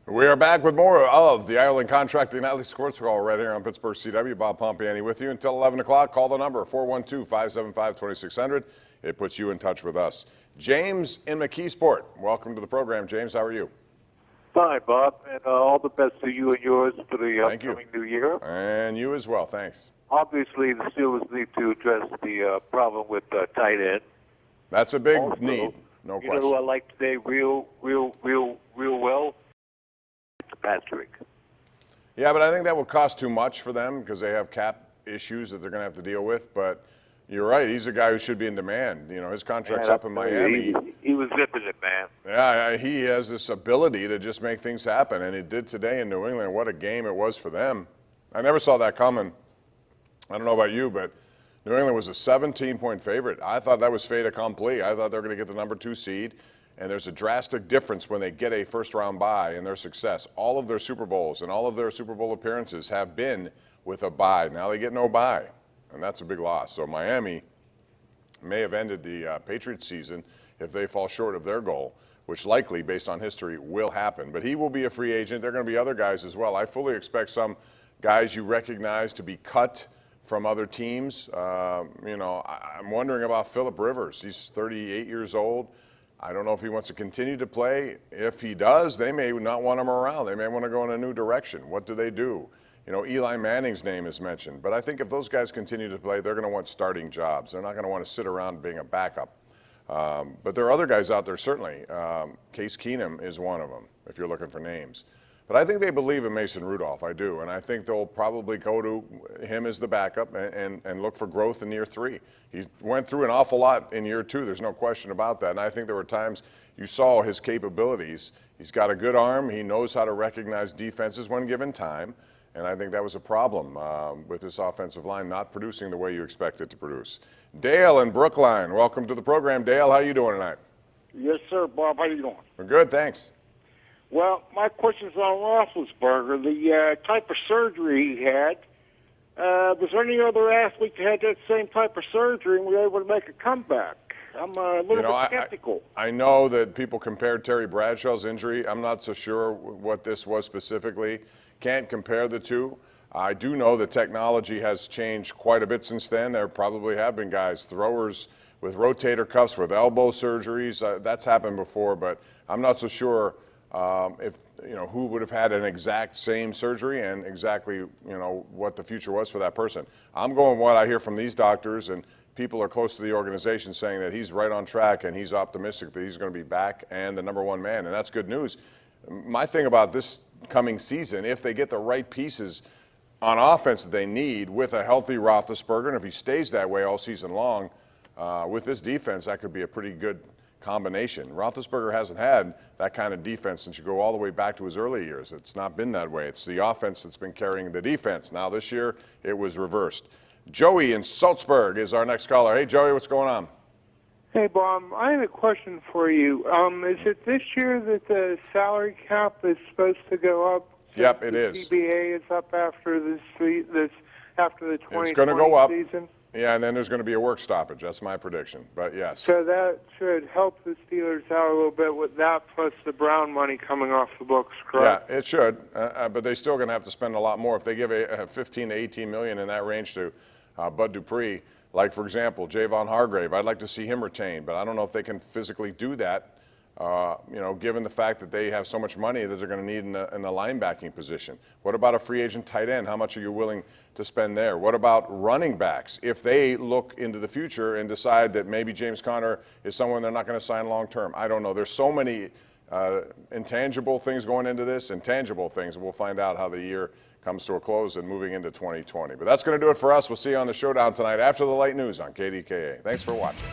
We are back with more of the Ireland Contracting Nightly Sports Call right here on Pittsburgh CW. Bob Pompeani with you until 11 o'clock. Call the number 412-575-2600. It puts you in touch with us. James in McKeesport. Welcome to the program, James. How are you? Fine, Bob, and all the best to you and yours for the upcoming new year. And you as well. Thanks. Obviously, the Steelers need to address the problem with tight end. That's a big Also, need, no question. You know who I like today real well? Patrick. Yeah, but I think that will cost too much for them because they have cap issues that they're going to have to deal with. But you're right. He's a guy who should be in demand. You know, his contract's up in Miami. He was zipping it, man. Yeah, he has this ability to just make things happen, and he did today in New England. What a game it was for them. I never saw that coming. I don't know about you, but New England was a 17-point favorite. I thought that was fait accompli. I thought they were going to get the number 2 seed. And there's a drastic difference when they get a first-round bye in their success. All of their Super Bowls and all of their Super Bowl appearances have been with a bye. Now they get no bye, and that's a big loss. So Miami may have ended the Patriots season if they fall short of their goal, which likely, based on history, will happen. But he will be a free agent. There are going to be other guys as well. I fully expect some guys you recognize to be cut from other teams. I'm wondering about Phillip Rivers. He's 38 years old. I don't know if he wants to continue to play. If he does, they may not want him around. They may want to go in a new direction. What do they do? You know, Eli Manning's name is mentioned. But I think if those guys continue to play, they're going to want starting jobs. They're not going to want to sit around being a backup. But there are other guys out there, certainly. Case Keenum is one of them, if you're looking for names. But I think they believe in Mason Rudolph. I do. And I think they'll probably go to him as the backup and look for growth in year 3. He went through an awful lot in year 2. There's no question about that. And I think there were times you saw his capabilities. He's got a good arm. He knows how to recognize defenses when given time. And I think that was a problem with this offensive line not producing the way you expect it to produce. Dale in Brookline, welcome to the program. Dale, how you doing tonight? Yes, sir, Bob. How you doing? We're good, thanks. Well, my question's on Roethlisberger. The type of surgery he had, was there any other athlete that had that same type of surgery and was able to make a comeback? I'm a little bit skeptical. I know that people compared Terry Bradshaw's injury. I'm not so sure what this was specifically. Can't compare the two. I do know that technology has changed quite a bit since then. There probably have been guys, throwers with rotator cuffs, with elbow surgeries. That's happened before, but I'm not so sure if who would have had an exact same surgery and exactly what the future was for that person. I'm going what I hear from these doctors, and people are close to the organization saying that he's right on track and he's optimistic that he's going to be back and the number 1 man, and that's good news. My thing about this coming season, if they get the right pieces on offense that they need with a healthy Roethlisberger, and if he stays that way all season long with this defense, that could be a pretty good combination. Roethlisberger hasn't had that kind of defense since you go all the way back to his early years. It's not been that way. It's the offense that's been carrying the defense. Now this year, it was reversed. Joey in Salzburg is our next caller. Hey, Joey, what's going on? Hey, Bob, I have a question for you. Is it this year that the salary cap is supposed to go up? Yep, it is. The CBA is up after after the 2020 it's going to go up. Season? Yeah, and then there's going to be a work stoppage. That's my prediction. But yes. So that should help the Steelers out a little bit with that, plus the Brown money coming off the books, correct? Yeah, it should. But they're still going to have to spend a lot more. If they give a 15 to 18 million in that range to Bud Dupree, like for example, Javon Hargrave, I'd like to see him retained, but I don't know if they can physically do that. Given the fact that they have so much money that they're going to need in a linebacking position. What about a free agent tight end? How much are you willing to spend there? What about running backs? If they look into the future and decide that maybe James Conner is someone they're not going to sign long term, I don't know. There's so many intangible things going into this, intangible things. We'll find out how the year comes to a close and moving into 2020. But that's going to do it for us. We'll see you on the showdown tonight after the late news on KDKA. Thanks for watching.